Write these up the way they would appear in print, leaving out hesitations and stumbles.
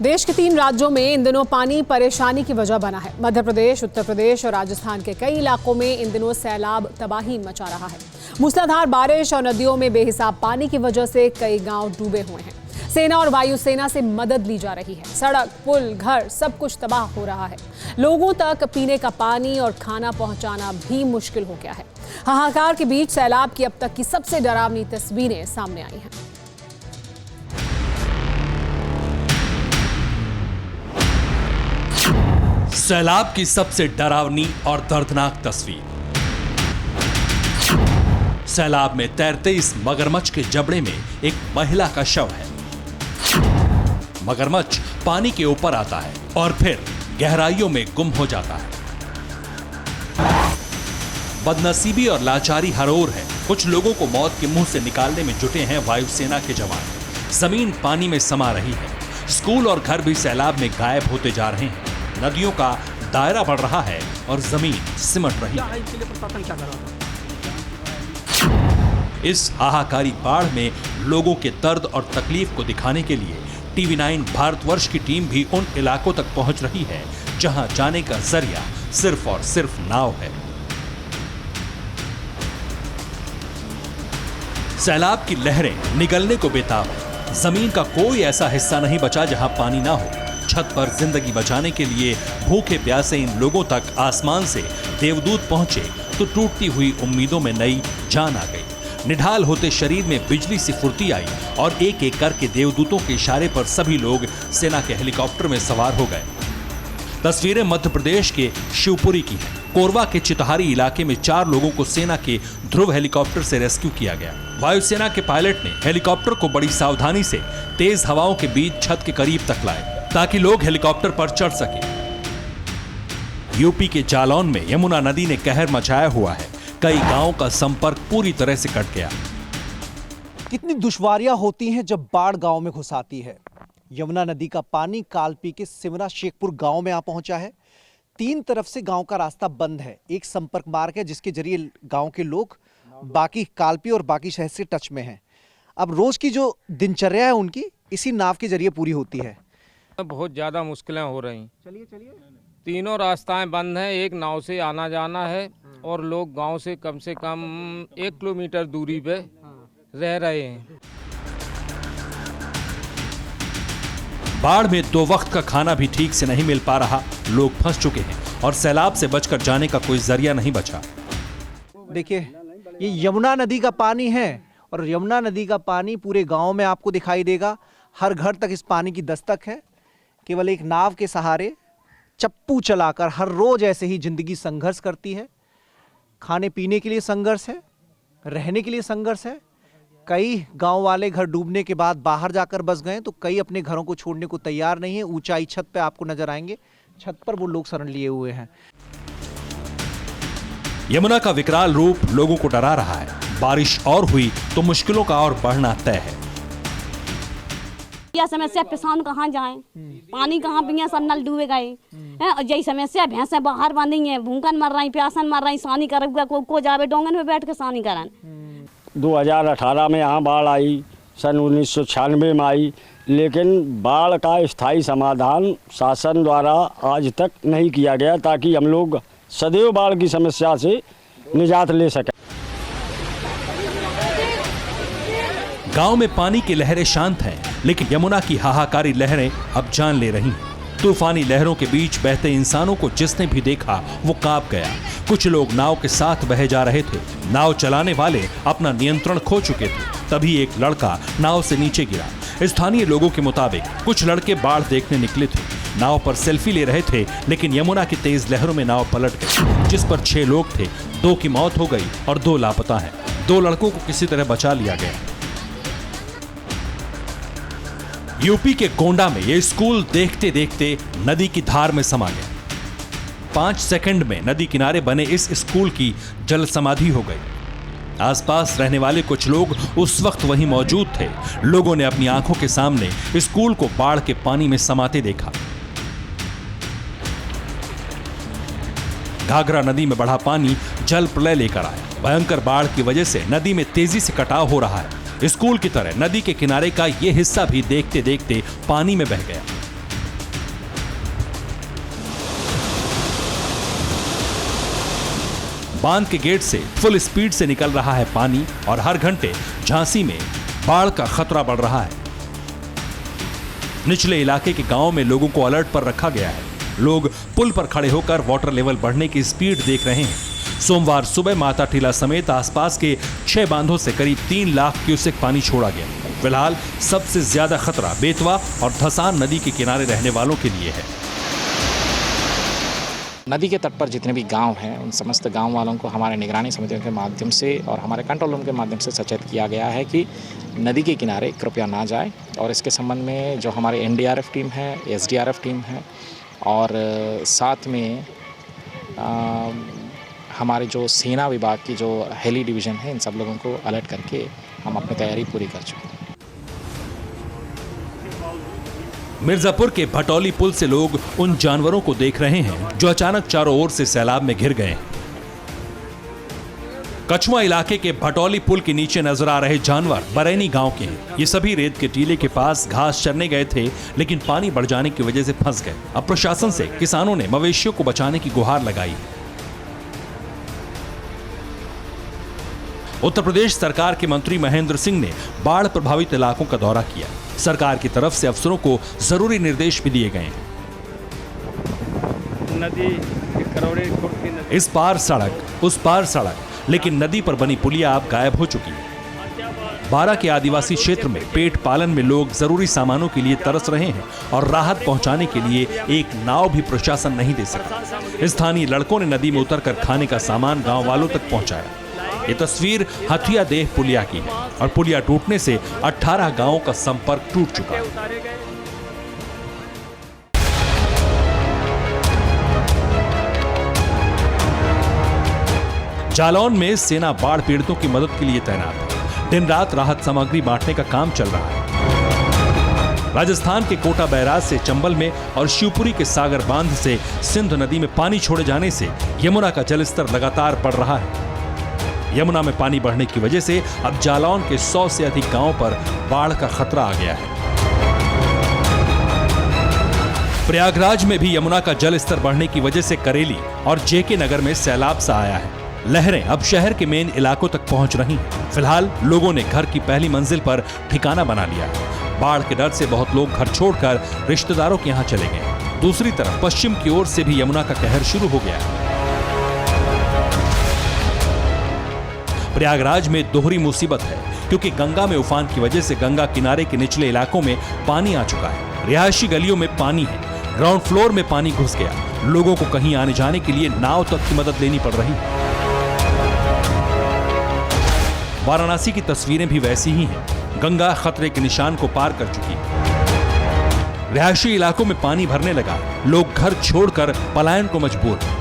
देश के 3 राज्यों में इन दिनों पानी परेशानी की वजह बना है। मध्य प्रदेश, उत्तर प्रदेश और राजस्थान के कई इलाकों में इन दिनों सैलाब तबाही मचा रहा है। मूसलाधार बारिश और नदियों में बेहिसाब पानी की वजह से कई गांव डूबे हुए हैं। सेना और वायुसेना से मदद ली जा रही है। सड़क, पुल, घर सब कुछ तबाह हो रहा है। लोगों तक पीने का पानी और खाना पहुंचाना भी मुश्किल हो गया है। हाहाकार के बीच सैलाब की अब तक की सबसे डरावनी तस्वीरें सामने आई हैं। सैलाब की सबसे डरावनी और दर्दनाक तस्वीर। सैलाब में तैरते इस मगरमच्छ के जबड़े में एक महिला का शव है। मगरमच्छ पानी के ऊपर आता है और फिर गहराइयों में गुम हो जाता है। बदनसीबी और लाचारी हर ओर है। कुछ लोगों को मौत के मुंह से निकालने में जुटे हैं वायुसेना के जवान। जमीन पानी में समा रही है। स्कूल और घर भी सैलाब में गायब होते जा रहे हैं। नदियों का दायरा बढ़ रहा है और जमीन सिमट रही है। इस हाहाकारी बाढ़ में लोगों के दर्द और तकलीफ को दिखाने के लिए TV9 भारतवर्ष की टीम भी उन इलाकों तक पहुंच रही है जहां जाने का जरिया सिर्फ और सिर्फ नाव है। सैलाब की लहरें निगलने को बेताब है। जमीन का कोई ऐसा हिस्सा नहीं बचा जहां पानी ना हो। छत पर जिंदगी बचाने के लिए भूखे प्यासे इन लोगों तक आसमान से देवदूत पहुंचे तो टूटती हुई उम्मीदों में नई जान आ गई। निढाल होते शरीर में बिजली सी फुर्ती आई और एक एक करके देवदूतों के इशारे पर सभी लोग सेना के हेलीकॉप्टर में सवार हो गए। तस्वीरें मध्य प्रदेश के शिवपुरी की हैं। कोरबा के चितहारी इलाके में 4 लोगों को सेना के ध्रुव हेलीकॉप्टर से रेस्क्यू किया गया। वायुसेना के पायलट ने हेलीकॉप्टर को बड़ी सावधानी से तेज हवाओं के बीच छत के करीब तक लाए ताकि लोग हेलीकॉप्टर पर चढ़ सके। यूपी के जालौन में यमुना नदी ने कहर मचाया हुआ है। कई गांवों का संपर्क पूरी तरह से कट गया। कितनी दुश्वारियां होती हैं जब बाढ़ गांव में घुस आती है। यमुना नदी का पानी कालपी के सिमरा शेखपुर गांव में आ पहुंचा है। 3 तरफ से गांव का रास्ता बंद है। एक संपर्क मार्ग है जिसके जरिए गांव के लोग बाकी कालपी और बाकी शहर से टच में हैं। अब रोज की जो दिनचर्या है उनकी इसी नाव के जरिए पूरी होती है। बहुत ज़्यादा मुश्किलें हो रही। चलिए तीनों रास्ताएं बंद हैं। एक नाव से आना जाना है और लोग गांव से कम 1 किलोमीटर दूरी पे रह रहे हैं। बाढ़ में 2 वक्त का खाना भी ठीक से नहीं मिल पा रहा। लोग फंस चुके हैं और सैलाब से बचकर जाने का कोई जरिया नहीं बचा। देखिए ये यमुना नदी का पानी है और यमुना नदी का पानी पूरे गांव में आपको दिखाई देगा। हर घर तक इस पानी की दस्तक है। केवल एक नाव के सहारे चप्पू चलाकर हर रोज ऐसे ही जिंदगी संघर्ष करती है। खाने पीने के लिए संघर्ष है, रहने के लिए संघर्ष है। कई गांव वाले घर डूबने के बाद बाहर जाकर बस गए तो कई अपने घरों को छोड़ने को तैयार नहीं है। ऊंचाई छत पे आपको नजर आएंगे, छत पर वो लोग शरण लिए हुए हैं। यमुना का विकराल रूप लोगों को डरा रहा है। बारिश और हुई तो मुश्किलों का और बढ़ना तय है। यह समस्या किसान कहाँ जाएं, पानी कहाँ पिए, सब नल डूबे गए हैं। और यही समस्या भैंसें बाहर बांधी हैं, भूखन मर रही, प्यासन मर रही। सानी कर को जावे डोंगन में बैठ के सानी करन। 2018 में यहाँ बाढ़ आई, सन 1996 में आई, लेकिन बाढ़ का स्थायी समाधान शासन द्वारा आज तक नहीं किया गया ताकि हम लोग सदैव बाढ़ की समस्या से निजात ले सकें। गांव में पानी की लहरें शांत हैं, लेकिन यमुना की हाहाकारी लहरें अब जान ले रही हैं। तूफानी लहरों के बीच बहते इंसानों को जिसने भी देखा वो कांप गया। कुछ लोग नाव के साथ बहे जा रहे थे। नाव चलाने वाले अपना नियंत्रण खो चुके थे। तभी एक लड़का नाव से नीचे गिरा। स्थानीय लोगों के मुताबिक कुछ लड़के बाढ़ देखने निकले थे। नाव पर सेल्फी ले रहे थे, लेकिन यमुना की तेज लहरों में नाव पलट गई, जिस पर 6 लोग थे। 2 की मौत हो गई और 2 लापता हैं। 2 लड़कों को किसी तरह बचा लिया गया। यूपी के गोंडा में यह स्कूल देखते देखते नदी की धार में समा गया। 5 सेकंड में नदी किनारे बने इस स्कूल की जल समाधि हो गई। आसपास रहने वाले कुछ लोग उस वक्त वहीं मौजूद थे। लोगों ने अपनी आंखों के सामने स्कूल को बाढ़ के पानी में समाते देखा। घाघरा नदी में बढ़ा पानी जल प्रलय लेकर आया। भयंकर बाढ़ की वजह से नदी में तेजी से कटाव हो रहा है। स्कूल की तरह नदी के किनारे का यह हिस्सा भी देखते देखते पानी में बह गया। बांध के गेट से फुल स्पीड से निकल रहा है पानी और हर घंटे झांसी में बाढ़ का खतरा बढ़ रहा है। निचले इलाके के गांव में लोगों को अलर्ट पर रखा गया है। लोग पुल पर खड़े होकर वाटर लेवल बढ़ने की स्पीड देख रहे हैं। सोमवार सुबह माता टीला समेत आसपास के 6 बांधों से करीब 3 लाख क्यूसेक पानी छोड़ा गया। फिलहाल सबसे ज्यादा खतरा बेतवा और धसान नदी के किनारे रहने वालों के लिए है। नदी के तट पर जितने भी गांव हैं उन समस्त गांव वालों को हमारे निगरानी समितियों के माध्यम से और हमारे कंट्रोल रूम के माध्यम से सचेत किया गया है कि नदी के किनारे कृपया ना जाए। और इसके संबंध में जो हमारे एनडीआरएफ टीम है, एसडीआरएफ टीम है और साथ में हमारे जो सेना विभाग की जो हेली डिवीज़न है, इन सब लोगों को अलर्ट करके हम अपनी तैयारी पूरी कर चुके हैं। मिर्जापुर के भटौली पुल से लोग उन जानवरों को देख रहे हैं जो अचानक चारों ओर से सैलाब में घिर गए। कछुआ इलाके के भटौली पुल के नीचे नजर आ रहे जानवर बरैनी गांव के हैं। ये सभी रेत के टीले के पास घास चरने गए थे, लेकिन पानी बढ़ जाने की वजह से फंस गए। अब प्रशासन से किसानों ने मवेशियों को बचाने की गुहार लगाई। उत्तर प्रदेश सरकार के मंत्री महेंद्र सिंह ने बाढ़ प्रभावित इलाकों का दौरा किया। सरकार की तरफ से अफसरों को जरूरी निर्देश भी दिए गए हैं। इस पार सड़क, उस पार सड़क, लेकिन नदी पर बनी पुलिया अब गायब हो चुकी है। बारा के आदिवासी क्षेत्र में पेट पालन में लोग जरूरी सामानों के लिए तरस रहे हैं और राहत पहुंचाने के लिए एक नाव भी प्रशासन नहीं दे सका। स्थानीय लड़कों ने नदी में उतरकर खाने का सामान गांव वालों तक पहुंचाया। ये तस्वीर हथिया देह पुलिया की है और पुलिया टूटने से 18 गांवों का संपर्क टूट चुका है। जालौन में सेना बाढ़ पीड़ितों की मदद के लिए तैनात है। दिन रात राहत सामग्री बांटने का काम चल रहा है। राजस्थान के कोटा बैराज से चंबल में और शिवपुरी के सागर बांध से सिंध नदी में पानी छोड़े जाने से यमुना का जलस्तर लगातार बढ़ रहा है। यमुना में पानी बढ़ने की वजह से अब जालौन के 100 से अधिक गांवों पर बाढ़ का खतरा आ गया है। प्रयागराज में भी यमुना का जल स्तर बढ़ने की वजह से करेली और जेके नगर में सैलाब सा आया है। लहरें अब शहर के मेन इलाकों तक पहुंच रही हैं। फिलहाल लोगों ने घर की पहली मंजिल पर ठिकाना बना लिया है। बाढ़ के डर से बहुत लोग घर छोड़कर रिश्तेदारों के यहां चले गए। दूसरी तरफ पश्चिम की ओर से भी यमुना का कहर शुरू हो गया है। प्रयागराज में दोहरी मुसीबत है, क्योंकि गंगा में उफान की वजह से गंगा किनारे के निचले इलाकों में पानी आ चुका है। रिहायशी गलियों में पानी है, ग्राउंड फ्लोर में पानी घुस गया। लोगों को कहीं आने जाने के लिए नाव तक की मदद लेनी पड़ रही है। वाराणसी की तस्वीरें भी वैसी ही हैं। गंगा खतरे के निशान को पार कर चुकी है। रिहायशी इलाकों में पानी भरने लगा, लोग घर छोड़कर पलायन को मजबूर हैं।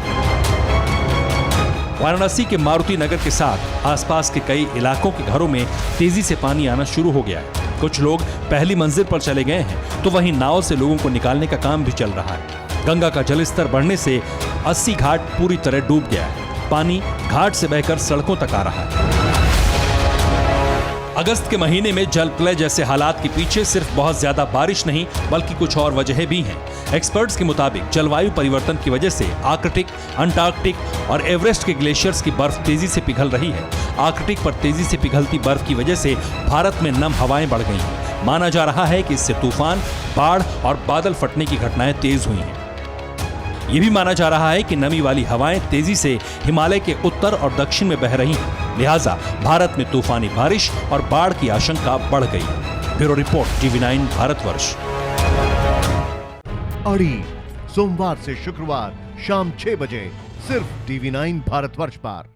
वाराणसी के मारुति नगर के साथ आसपास के कई इलाकों के घरों में तेजी से पानी आना शुरू हो गया है। कुछ लोग पहली मंजिल पर चले गए हैं, तो वहीं नाव से लोगों को निकालने का काम भी चल रहा है। गंगा का जलस्तर बढ़ने से 80 घाट पूरी तरह डूब गया है। पानी घाट से बहकर सड़कों तक आ रहा है। अगस्त के महीने में जल प्रलय जैसे हालात के पीछे सिर्फ बहुत ज्यादा बारिश नहीं, बल्कि कुछ और वजहें भी हैं। एक्सपर्ट्स के मुताबिक जलवायु परिवर्तन की वजह से आर्कटिक, अंटार्कटिक और एवरेस्ट के ग्लेशियर्स की बर्फ तेजी से पिघल रही है। आर्कटिक पर तेजी से पिघलती बर्फ की वजह से भारत में नम हवाएं बढ़ गई हैं। माना जा रहा है कि इससे तूफान, बाढ़ और बादल फटने की घटनाएं तेज हुई हैं। ये भी माना जा रहा है कि नमी वाली हवाएं तेजी से हिमालय के उत्तर और दक्षिण में बह रही हैं। लिहाजा भारत में तूफानी बारिश और बाढ़ की आशंका बढ़ गई। Bureau report, TV9 Bharatvarsh. अड़ी सोमवार से शुक्रवार शाम 6 बजे सिर्फ TV9 भारतवर्ष पर।